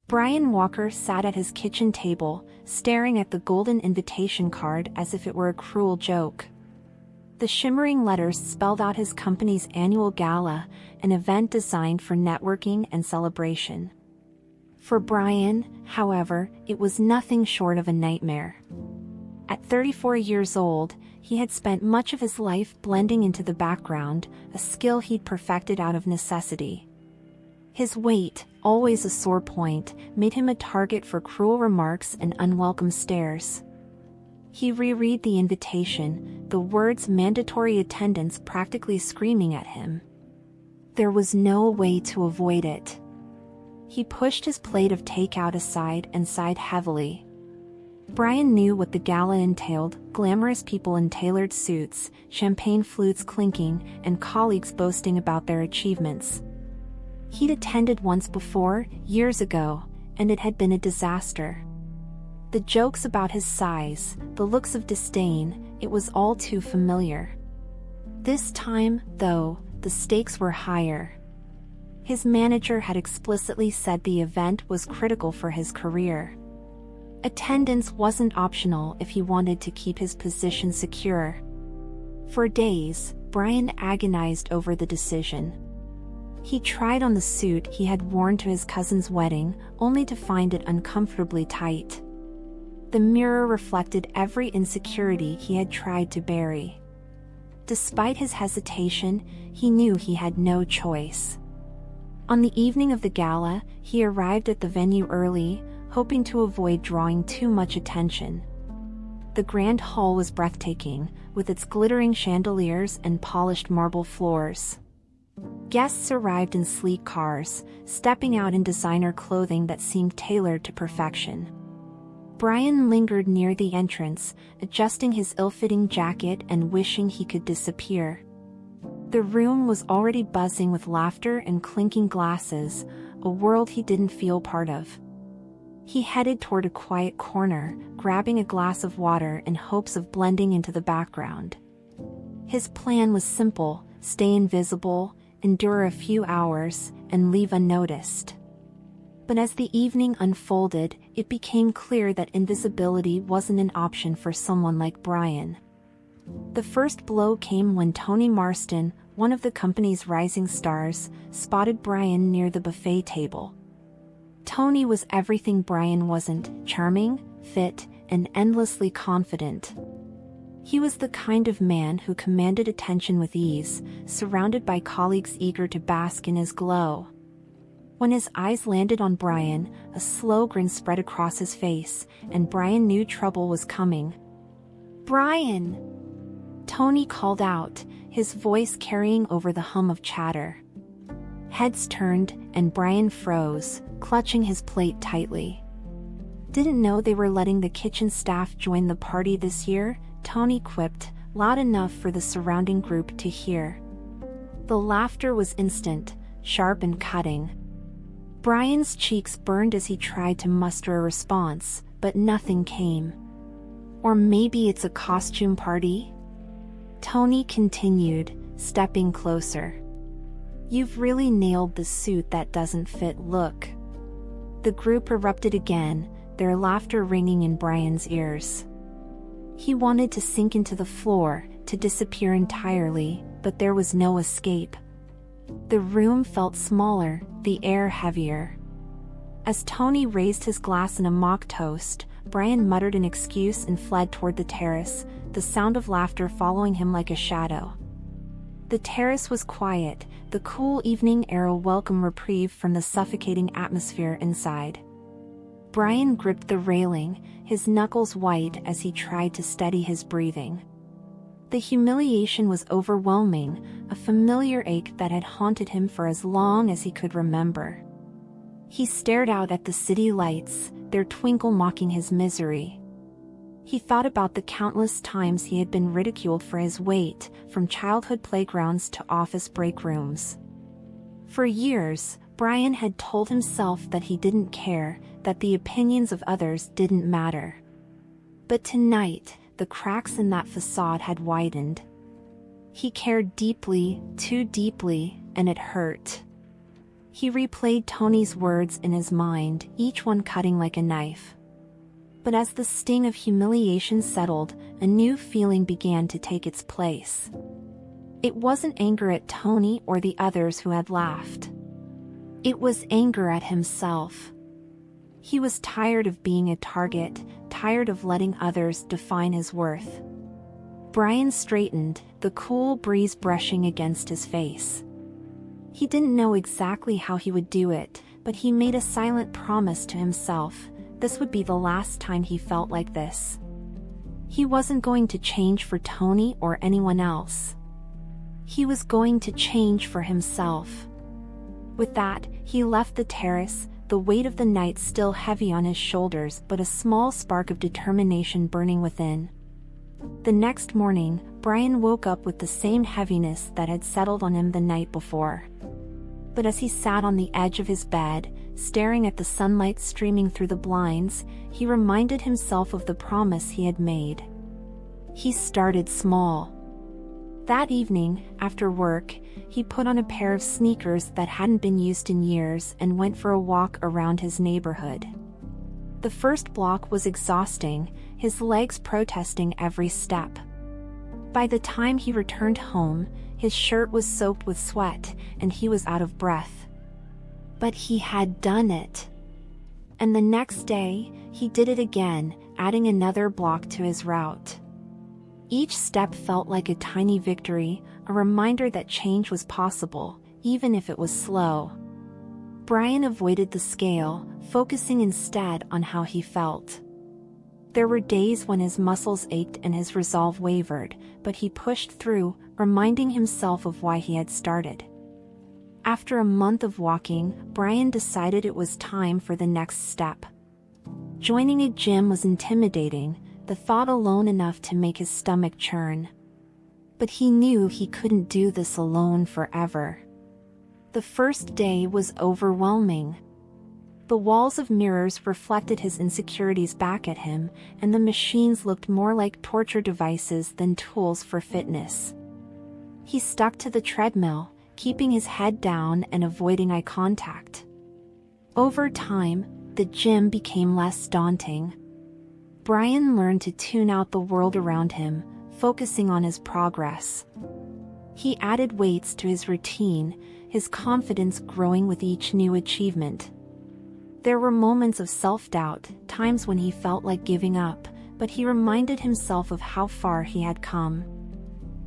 Brian Walker sat at his kitchen table, staring at the golden invitation card as if it were a cruel joke. The shimmering letters spelled out his company's annual gala, an event designed for networking and celebration. For Brian, however, it was nothing short of a nightmare. At 34 years old, he had spent much of his life blending into the background, a skill he'd perfected out of necessity. His weight, always a sore point, made him a target for cruel remarks and unwelcome stares. He reread the invitation, the words mandatory attendance practically screaming at him. There was no way to avoid it. He pushed his plate of takeout aside and sighed heavily. Brian knew what the gala entailed: glamorous people in tailored suits, champagne flutes clinking, and colleagues boasting about their achievements. He'd attended once before, years ago, and it had been a disaster. The jokes about his size, the looks of disdain, it was all too familiar. This time, though, the stakes were higher. His manager had explicitly said the event was critical for his career. Attendance wasn't optional if he wanted to keep his position secure. For days, Brian agonized over the decision. He tried on the suit he had worn to his cousin's wedding, only to find it uncomfortably tight. The mirror reflected every insecurity he had tried to bury. Despite his hesitation, he knew he had no choice. On the evening of the gala, he arrived at the venue early, hoping to avoid drawing too much attention. The grand hall was breathtaking, with its glittering chandeliers and polished marble floors. Guests arrived in sleek cars, stepping out in designer clothing that seemed tailored to perfection. Brian lingered near the entrance, adjusting his ill-fitting jacket and wishing he could disappear. The room was already buzzing with laughter and clinking glasses, a world he didn't feel part of. He headed toward a quiet corner, grabbing a glass of water in hopes of blending into the background. His plan was simple: stay invisible, endure a few hours, and leave unnoticed. But as the evening unfolded, it became clear that invisibility wasn't an option for someone like Brian. The first blow came when Tony Marston, one of the company's rising stars, spotted Brian near the buffet table. Tony was everything Brian wasn't: charming, fit, and endlessly confident. He was the kind of man who commanded attention with ease, surrounded by colleagues eager to bask in his glow. When his eyes landed on Brian, a slow grin spread across his face, and Brian knew trouble was coming. "Brian!" Tony called out, his voice carrying over the hum of chatter. Heads turned, and Brian froze, clutching his plate tightly. "Didn't know they were letting the kitchen staff join the party this year," Tony quipped, loud enough for the surrounding group to hear. The laughter was instant, sharp and cutting. Brian's cheeks burned as he tried to muster a response, but nothing came. "Or maybe it's a costume party?" Tony continued, stepping closer. "You've really nailed the suit that doesn't fit look." The group erupted again, their laughter ringing in Brian's ears. He wanted to sink into the floor, to disappear entirely, but there was no escape. The room felt smaller, the air heavier. As Tony raised his glass in a mock toast, Brian muttered an excuse and fled toward the terrace, the sound of laughter following him like a shadow. The terrace was quiet, the cool evening air a welcome reprieve from the suffocating atmosphere inside. Brian gripped the railing, his knuckles white as he tried to steady his breathing. The humiliation was overwhelming, a familiar ache that had haunted him for as long as he could remember. He stared out at the city lights, their twinkle mocking his misery. He thought about the countless times he had been ridiculed for his weight, from childhood playgrounds to office break rooms. For years, Brian had told himself that he didn't care, that the opinions of others didn't matter. But tonight, the cracks in that facade had widened. He cared deeply, too deeply, and it hurt. He replayed Tony's words in his mind, each one cutting like a knife. But as the sting of humiliation settled, a new feeling began to take its place. It wasn't anger at Tony or the others who had laughed. It was anger at himself. He was tired of being a target, tired of letting others define his worth. Brian straightened, the cool breeze brushing against his face. He didn't know exactly how he would do it, but he made a silent promise to himself. This would be the last time he felt like this. He wasn't going to change for Tony or anyone else. He was going to change for himself. With that, he left the terrace, the weight of the night still heavy on his shoulders but a small spark of determination burning within. The next morning, Brian woke up with the same heaviness that had settled on him the night before. But as he sat on the edge of his bed, staring at the sunlight streaming through the blinds, he reminded himself of the promise he had made. He started small. That evening, after work, he put on a pair of sneakers that hadn't been used in years and went for a walk around his neighborhood. The first block was exhausting, his legs protesting every step. By the time he returned home, his shirt was soaked with sweat, and he was out of breath. But he had done it. And the next day, he did it again, adding another block to his route. Each step felt like a tiny victory, a reminder that change was possible, even if it was slow. Brian avoided the scale, focusing instead on how he felt. There were days when his muscles ached and his resolve wavered, but he pushed through, reminding himself of why he had started. After a month of walking, Brian decided it was time for the next step. Joining a gym was intimidating, the thought alone enough to make his stomach churn. But he knew he couldn't do this alone forever. The first day was overwhelming. The walls of mirrors reflected his insecurities back at him, and the machines looked more like torture devices than tools for fitness. He stuck to the treadmill, keeping his head down and avoiding eye contact. Over time, the gym became less daunting. Brian learned to tune out the world around him, focusing on his progress. He added weights to his routine, his confidence growing with each new achievement. There were moments of self-doubt, times when he felt like giving up, but he reminded himself of how far he had come.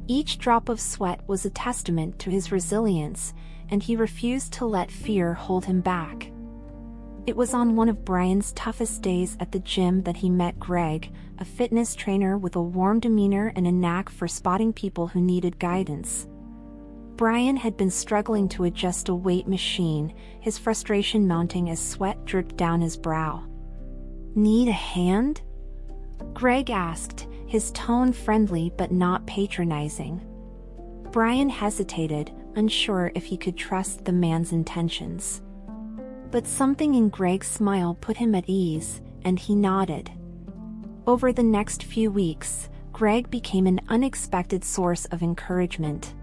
Each drop of sweat was a testament to his resilience, and he refused to let fear hold him back. It was on one of Brian's toughest days at the gym that he met Greg, a fitness trainer with a warm demeanor and a knack for spotting people who needed guidance. Brian had been struggling to adjust a weight machine, his frustration mounting as sweat dripped down his brow. "Need a hand?" Greg asked, his tone friendly but not patronizing. Brian hesitated, unsure if he could trust the man's intentions. But something in Greg's smile put him at ease, and he nodded. Over the next few weeks, Greg became an unexpected source of encouragement.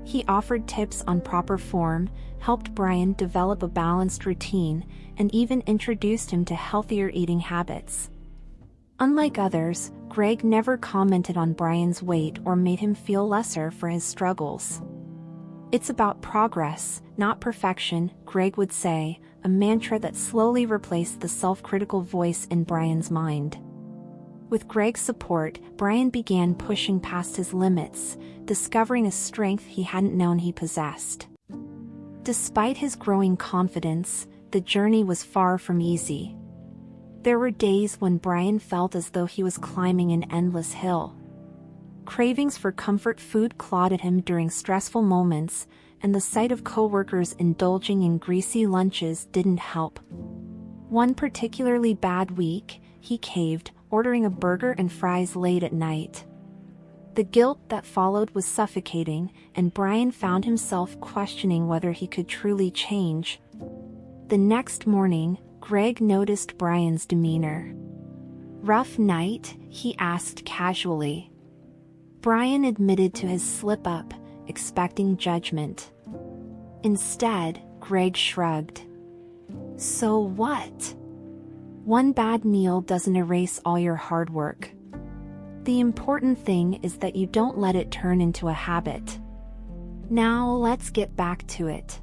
He offered tips on proper form, helped Brian develop a balanced routine, and even introduced him to healthier eating habits. Unlike others, Greg never commented on Brian's weight or made him feel lesser for his struggles. "It's about progress, not perfection," Greg would say, a mantra that slowly replaced the self-critical voice in Brian's mind. With Greg's support, Brian began pushing past his limits, discovering a strength he hadn't known he possessed. Despite his growing confidence, the journey was far from easy. There were days when Brian felt as though he was climbing an endless hill. Cravings for comfort food clawed at him during stressful moments, and the sight of coworkers indulging in greasy lunches didn't help. One particularly bad week, he caved, ordering a burger and fries late at night. The guilt that followed was suffocating, and Brian found himself questioning whether he could truly change. The next morning, Greg noticed Brian's demeanor. "Rough night?" he asked casually. Brian admitted to his slip-up, expecting judgment. Instead, Greg shrugged. So what? One bad meal doesn't erase all your hard work. The important thing is that you don't let it turn into a habit. Now let's get back to it.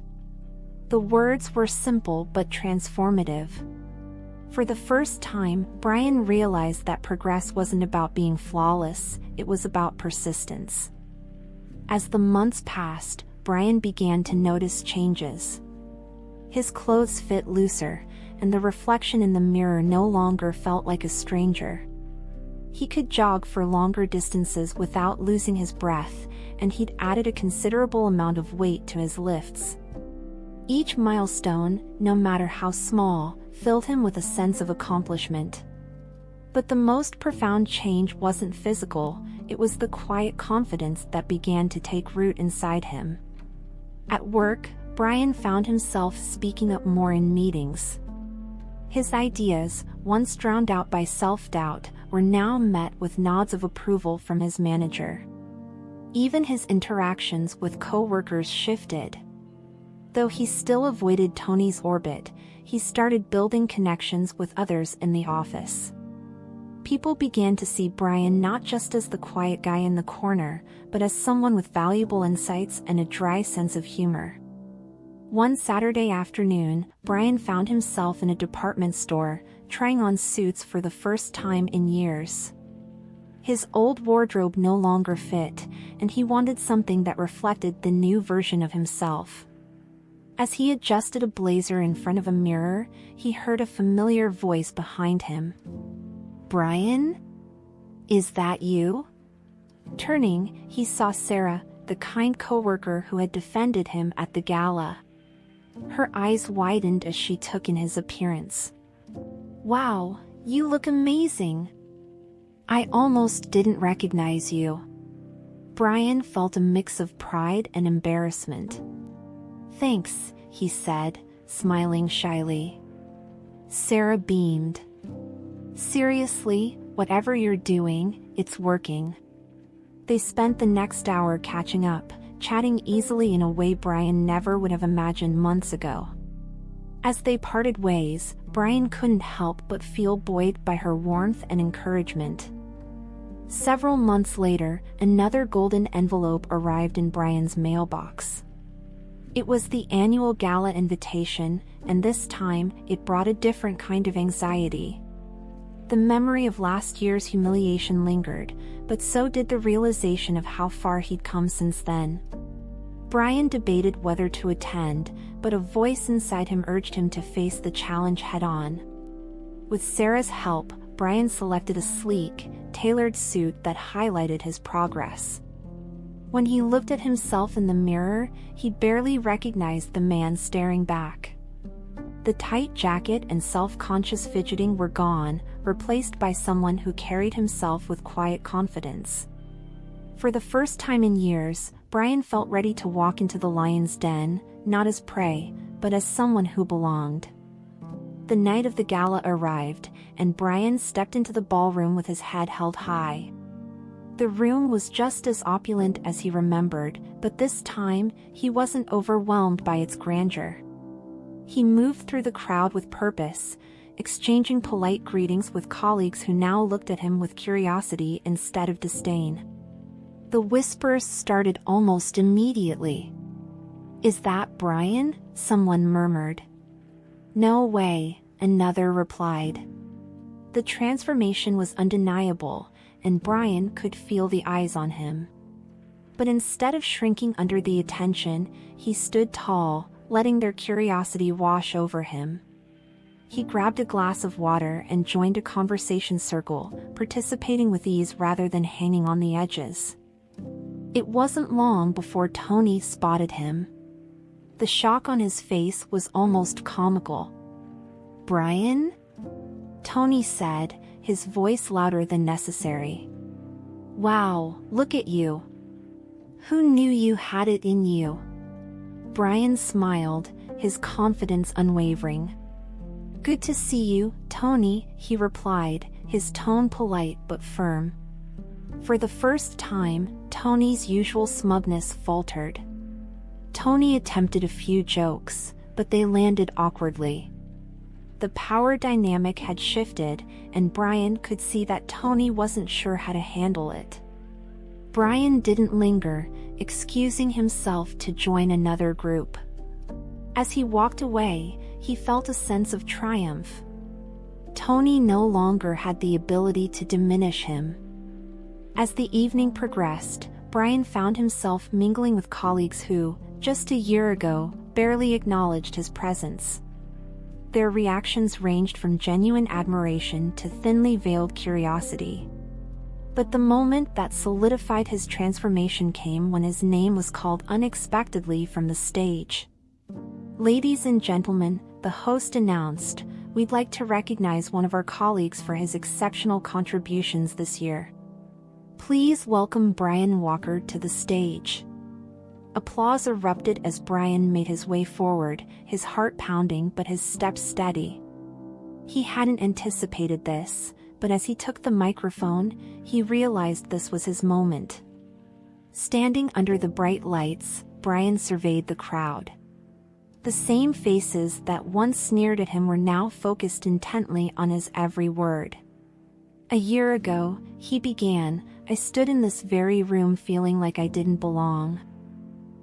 The words were simple but transformative. For the first time, Brian realized that progress wasn't about being flawless, it was about persistence. As the months passed, Brian began to notice changes. His clothes fit looser, and the reflection in the mirror no longer felt like a stranger. He could jog for longer distances without losing his breath, and he'd added a considerable amount of weight to his lifts. Each milestone, no matter how small, filled him with a sense of accomplishment. But the most profound change wasn't physical, it was the quiet confidence that began to take root inside him. At work, Brian found himself speaking up more in meetings. His ideas, once drowned out by self-doubt, were now met with nods of approval from his manager. Even his interactions with co-workers shifted. Though he still avoided Tony's orbit, he started building connections with others in the office. People began to see Brian not just as the quiet guy in the corner, but as someone with valuable insights and a dry sense of humor. One Saturday afternoon, Brian found himself in a department store, trying on suits for the first time in years. His old wardrobe no longer fit, and he wanted something that reflected the new version of himself. As he adjusted a blazer in front of a mirror, he heard a familiar voice behind him. "Brian? Is that you?" Turning, he saw Sarah, the kind coworker who had defended him at the gala. Her eyes widened as she took in his appearance. "Wow, you look amazing. I almost didn't recognize you." Brian felt a mix of pride and embarrassment. "Thanks," he said, smiling shyly. Sarah beamed. "Seriously, whatever you're doing, it's working." They spent the next hour catching up, chatting easily in a way Brian never would have imagined months ago. As they parted ways, Brian couldn't help but feel buoyed by her warmth and encouragement. Several months later, another golden envelope arrived in Brian's mailbox. It was the annual gala invitation, and this time, it brought a different kind of anxiety. The memory of last year's humiliation lingered, but so did the realization of how far he'd come since then. Brian debated whether to attend, but a voice inside him urged him to face the challenge head-on. With Sarah's help, Brian selected a sleek, tailored suit that highlighted his progress. When he looked at himself in the mirror, he barely recognized the man staring back. The tight jacket and self-conscious fidgeting were gone, replaced by someone who carried himself with quiet confidence. For the first time in years, Brian felt ready to walk into the lion's den, not as prey, but as someone who belonged. The night of the gala arrived, and Brian stepped into the ballroom with his head held high. The room was just as opulent as he remembered, but this time, he wasn't overwhelmed by its grandeur. He moved through the crowd with purpose, exchanging polite greetings with colleagues who now looked at him with curiosity instead of disdain. The whispers started almost immediately. "Is that Brian?" someone murmured. "No way," another replied. The transformation was undeniable, and Brian could feel the eyes on him. But instead of shrinking under the attention, he stood tall, letting their curiosity wash over him. He grabbed a glass of water and joined a conversation circle, participating with ease rather than hanging on the edges. It wasn't long before Tony spotted him. The shock on his face was almost comical. "Brian?" Tony said, his voice louder than necessary. "Wow, look at you. Who knew you had it in you?" Brian smiled, his confidence unwavering. "Good to see you, Tony," he replied, his tone polite but firm. For the first time, Tony's usual smugness faltered. Tony attempted a few jokes, but they landed awkwardly. The power dynamic had shifted, and Brian could see that Tony wasn't sure how to handle it. Brian didn't linger, excusing himself to join another group. As he walked away, he felt a sense of triumph. Tony no longer had the ability to diminish him. As the evening progressed, Brian found himself mingling with colleagues who, just a year ago, barely acknowledged his presence. Their reactions ranged from genuine admiration to thinly veiled curiosity. But the moment that solidified his transformation came when his name was called unexpectedly from the stage. "Ladies and gentlemen," the host announced, "we'd like to recognize one of our colleagues for his exceptional contributions this year. Please welcome Brian Walker to the stage." Applause erupted as Brian made his way forward, his heart pounding but his steps steady. He hadn't anticipated this, but as he took the microphone, he realized this was his moment. Standing under the bright lights, Brian surveyed the crowd. The same faces that once sneered at him were now focused intently on his every word. "A year ago," he began, "I stood in this very room feeling like I didn't belong.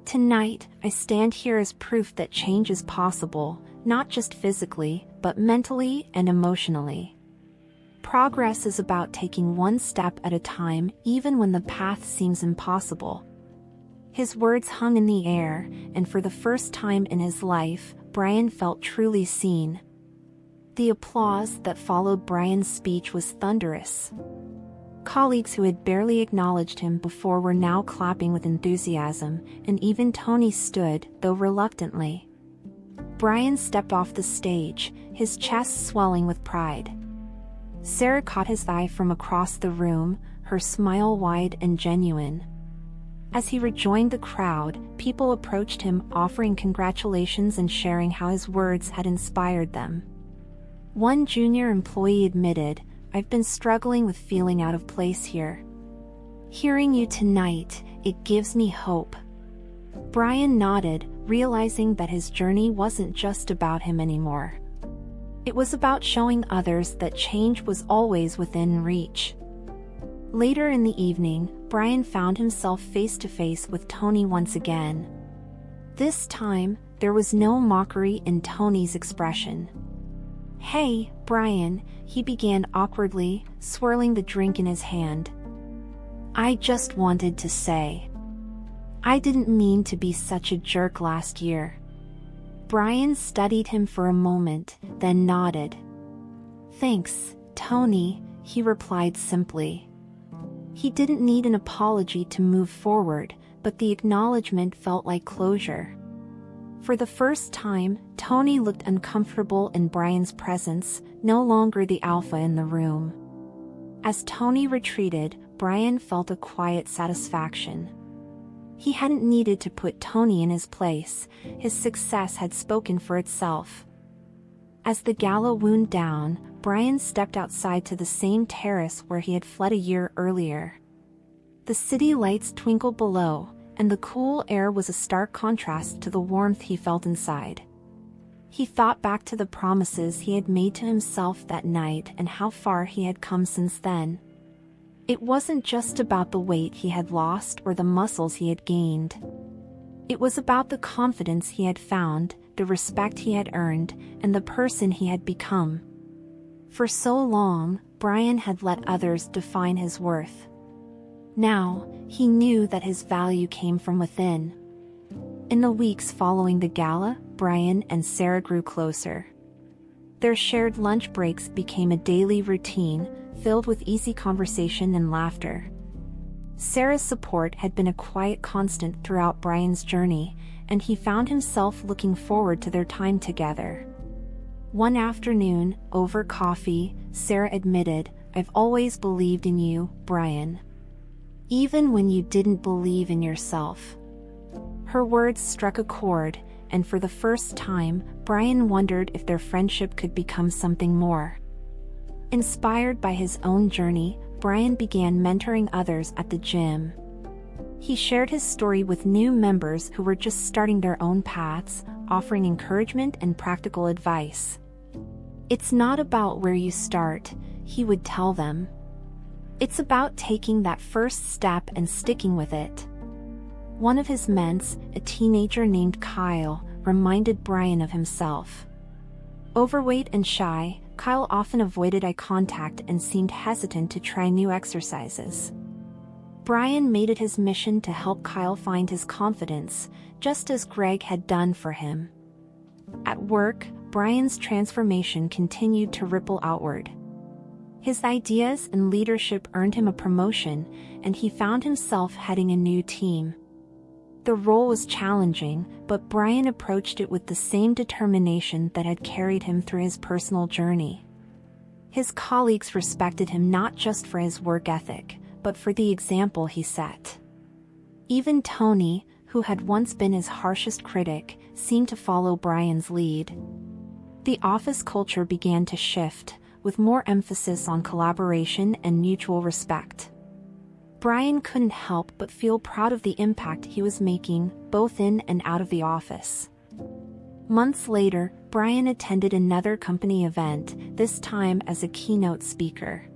Tonight, I stand here as proof that change is possible, not just physically, but mentally and emotionally. Progress is about taking one step at a time, even when the path seems impossible." His words hung in the air, and for the first time in his life, Brian felt truly seen. The applause that followed Brian's speech was thunderous. Colleagues who had barely acknowledged him before were now clapping with enthusiasm, and even Tony stood, though reluctantly. Brian stepped off the stage, his chest swelling with pride. Sarah caught his eye from across the room, her smile wide and genuine. As he rejoined the crowd, people approached him, offering congratulations and sharing how his words had inspired them. One junior employee admitted, "I've been struggling with feeling out of place here. Hearing you tonight, it gives me hope." Brian nodded, realizing that his journey wasn't just about him anymore. It was about showing others that change was always within reach. Later in the evening, Brian found himself face to face with Tony once again. This time, there was no mockery in Tony's expression. "Hey, Brian," he began awkwardly, swirling the drink in his hand. "I just wanted to say, I didn't mean to be such a jerk last year." Brian studied him for a moment, then nodded. "Thanks, Tony," he replied simply. He didn't need an apology to move forward, but the acknowledgement felt like closure. For the first time, Tony looked uncomfortable in Brian's presence, no longer the alpha in the room. As Tony retreated, Brian felt a quiet satisfaction. He hadn't needed to put Tony in his place, his success had spoken for itself. As the gala wound down, Brian stepped outside to the same terrace where he had fled a year earlier. The city lights twinkled below, and the cool air was a stark contrast to the warmth he felt inside. He thought back to the promises he had made to himself that night and how far he had come since then. It wasn't just about the weight he had lost or the muscles he had gained. It was about the confidence he had found, the respect he had earned, and the person he had become. For so long, Brian had let others define his worth. Now, he knew that his value came from within. In the weeks following the gala, Brian and Sarah grew closer. Their shared lunch breaks became a daily routine, filled with easy conversation and laughter. Sarah's support had been a quiet constant throughout Brian's journey, and he found himself looking forward to their time together. One afternoon, over coffee, Sarah admitted, "I've always believed in you, Brian. Even when you didn't believe in yourself." Her words struck a chord, and for the first time, Brian wondered if their friendship could become something more. Inspired by his own journey, Brian began mentoring others at the gym. He shared his story with new members who were just starting their own paths, offering encouragement and practical advice. "It's not about where you start," he would tell them. "It's about taking that first step and sticking with it." One of his ments, a teenager named Kyle, reminded Brian of himself. Overweight and shy, Kyle often avoided eye contact and seemed hesitant to try new exercises. Brian made it his mission to help Kyle find his confidence, just as Greg had done for him. At work, Brian's transformation continued to ripple outward. His ideas and leadership earned him a promotion, and he found himself heading a new team. The role was challenging, but Brian approached it with the same determination that had carried him through his personal journey. His colleagues respected him not just for his work ethic, but for the example he set. Even Tony, who had once been his harshest critic, seemed to follow Brian's lead. The office culture began to shift, with more emphasis on collaboration and mutual respect. Brian couldn't help but feel proud of the impact he was making, both in and out of the office. Months later, Brian attended another company event, this time as a keynote speaker.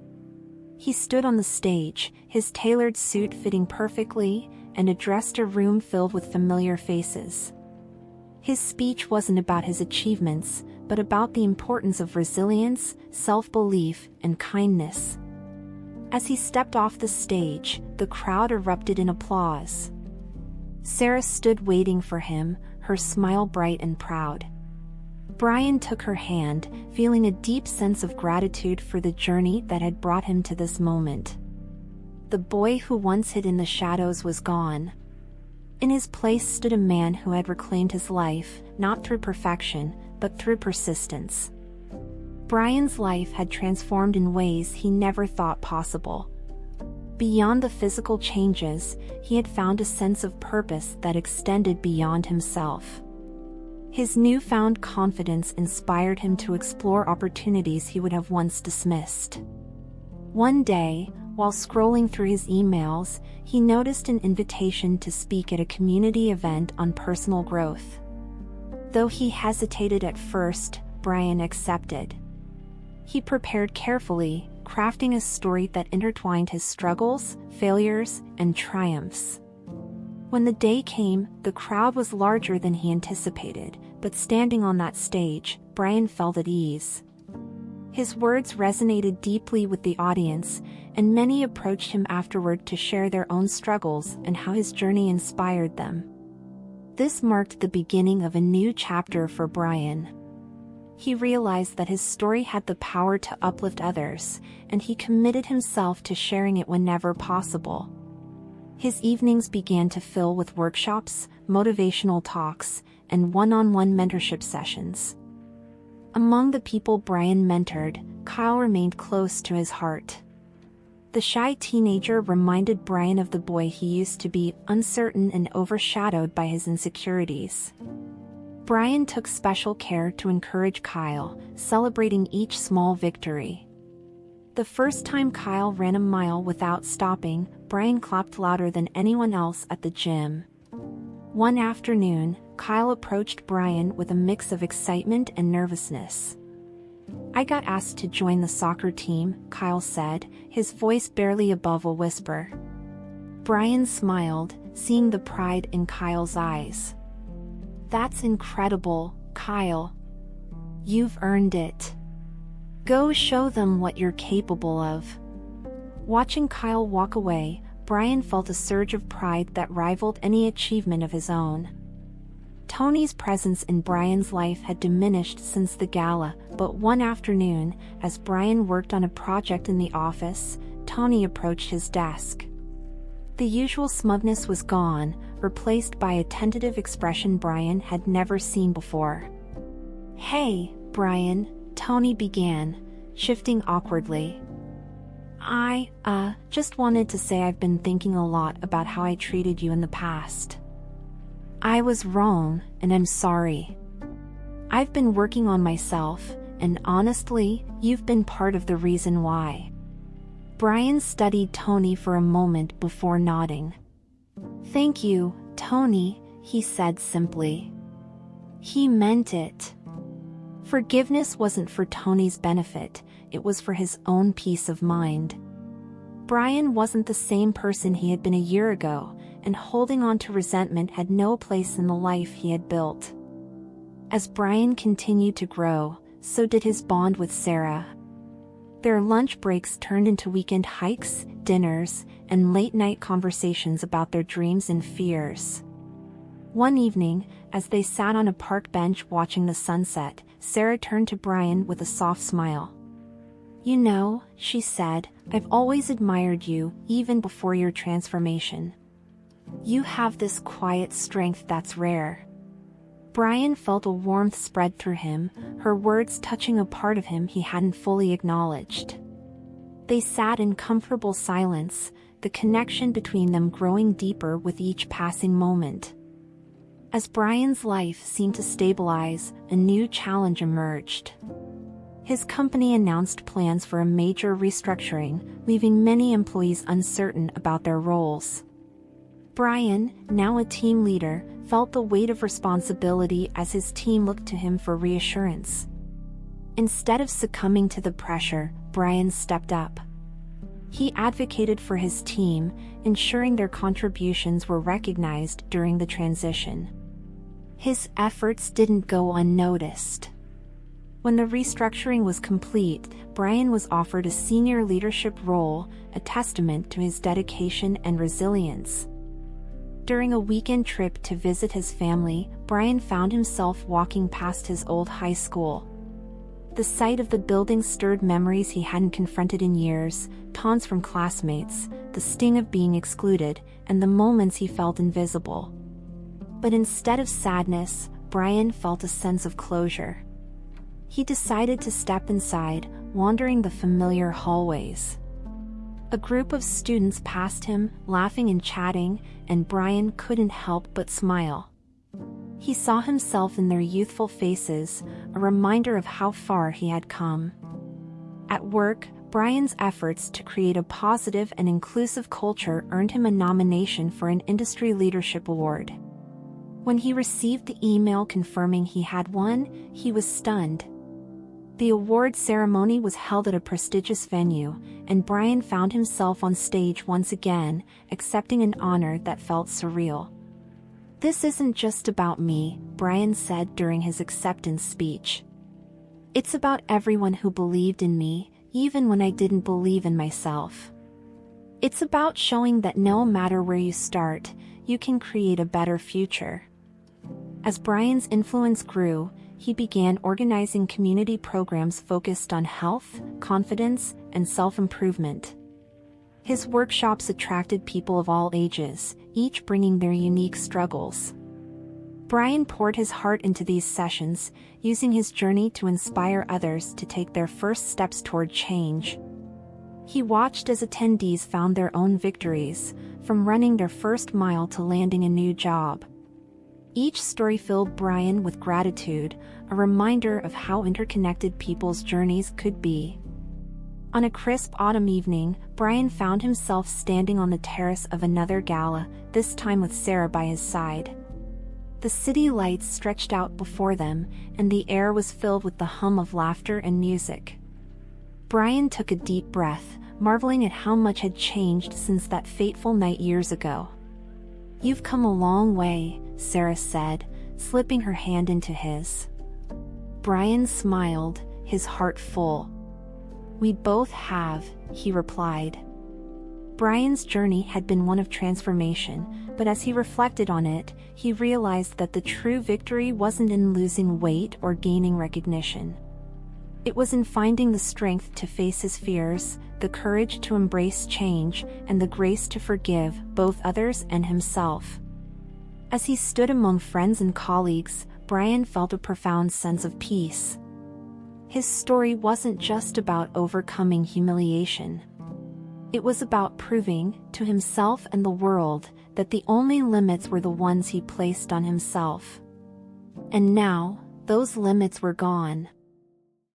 He stood on the stage, his tailored suit fitting perfectly, and addressed a room filled with familiar faces. His speech wasn't about his achievements, but about the importance of resilience, self-belief, and kindness. As he stepped off the stage, the crowd erupted in applause. Sarah stood waiting for him, her smile bright and proud. Brian took her hand, feeling a deep sense of gratitude for the journey that had brought him to this moment. The boy who once hid in the shadows was gone. In his place stood a man who had reclaimed his life, not through perfection, but through persistence. Brian's life had transformed in ways he never thought possible. Beyond the physical changes, he had found a sense of purpose that extended beyond himself. His newfound confidence inspired him to explore opportunities he would have once dismissed. One day, while scrolling through his emails, he noticed an invitation to speak at a community event on personal growth. Though he hesitated at first, Brian accepted. He prepared carefully, crafting a story that intertwined his struggles, failures, and triumphs. When the day came, the crowd was larger than he anticipated, but standing on that stage, Brian felt at ease. His words resonated deeply with the audience, and many approached him afterward to share their own struggles and how his journey inspired them. This marked the beginning of a new chapter for Brian. He realized that his story had the power to uplift others, and he committed himself to sharing it whenever possible. His evenings began to fill with workshops, motivational talks, and one-on-one mentorship sessions. Among the people Brian mentored, Kyle remained close to his heart. The shy teenager reminded Brian of the boy he used to be, uncertain and overshadowed by his insecurities. Brian took special care to encourage Kyle, celebrating each small victory. The first time Kyle ran a mile without stopping, Brian clapped louder than anyone else at the gym. One afternoon, Kyle approached Brian with a mix of excitement and nervousness. "I got asked to join the soccer team," Kyle said, his voice barely above a whisper. Brian smiled, seeing the pride in Kyle's eyes. "That's incredible, Kyle. You've earned it. Go show them what you're capable of." Watching Kyle walk away, Brian felt a surge of pride that rivaled any achievement of his own. Tony's presence in Brian's life had diminished since the gala, but one afternoon, as Brian worked on a project in the office, Tony approached his desk. The usual smugness was gone, replaced by a tentative expression Brian had never seen before. "Hey, Brian," Tony began, shifting awkwardly. I just wanted to say I've been thinking a lot about how I treated you in the past. I was wrong, and I'm sorry. I've been working on myself, and honestly, you've been part of the reason why." Brian studied Tony for a moment before nodding. "Thank you, Tony," he said simply. He meant it. Forgiveness wasn't for Tony's benefit, it was for his own peace of mind. Brian wasn't the same person he had been a year ago, and holding on to resentment had no place in the life he had built. As Brian continued to grow, so did his bond with Sarah. Their lunch breaks turned into weekend hikes, dinners, and late-night conversations about their dreams and fears. One evening, as they sat on a park bench watching the sunset, Sarah turned to Brian with a soft smile. "You know," she said, "I've always admired you, even before your transformation. You have this quiet strength that's rare." Brian felt a warmth spread through him, her words touching a part of him he hadn't fully acknowledged. They sat in comfortable silence, the connection between them growing deeper with each passing moment. As Brian's life seemed to stabilize, a new challenge emerged. His company announced plans for a major restructuring, leaving many employees uncertain about their roles. Brian, now a team leader, felt the weight of responsibility as his team looked to him for reassurance. Instead of succumbing to the pressure, Brian stepped up. He advocated for his team, ensuring their contributions were recognized during the transition. His efforts didn't go unnoticed. When the restructuring was complete, Brian was offered a senior leadership role, a testament to his dedication and resilience. During a weekend trip to visit his family, Brian found himself walking past his old high school. The sight of the building stirred memories he hadn't confronted in years, taunts from classmates, the sting of being excluded, and the moments he felt invisible. But instead of sadness, Brian felt a sense of closure. He decided to step inside, wandering the familiar hallways. A group of students passed him, laughing and chatting, and Brian couldn't help but smile. He saw himself in their youthful faces, a reminder of how far he had come. At work, Brian's efforts to create a positive and inclusive culture earned him a nomination for an Industry Leadership Award. When he received the email confirming he had won, he was stunned. The award ceremony was held at a prestigious venue, and Brian found himself on stage once again, accepting an honor that felt surreal. "This isn't just about me," Brian said during his acceptance speech. "It's about everyone who believed in me, even when I didn't believe in myself. It's about showing that no matter where you start, you can create a better future." As Brian's influence grew, he began organizing community programs focused on health, confidence, and self-improvement. His workshops attracted people of all ages, each bringing their unique struggles. Brian poured his heart into these sessions, using his journey to inspire others to take their first steps toward change. He watched as attendees found their own victories, from running their first mile to landing a new job. Each story filled Brian with gratitude, a reminder of how interconnected people's journeys could be. On a crisp autumn evening, Brian found himself standing on the terrace of another gala, this time with Sarah by his side. The city lights stretched out before them, and the air was filled with the hum of laughter and music. Brian took a deep breath, marveling at how much had changed since that fateful night years ago. "You've come a long way," Sarah said, slipping her hand into his. Brian smiled, his heart full. "We both have," he replied. Brian's journey had been one of transformation, but as he reflected on it, he realized that the true victory wasn't in losing weight or gaining recognition. It was in finding the strength to face his fears, the courage to embrace change, and the grace to forgive both others and himself. As he stood among friends and colleagues, Brian felt a profound sense of peace. His story wasn't just about overcoming humiliation. It was about proving, to himself and the world, that the only limits were the ones he placed on himself. And now, those limits were gone.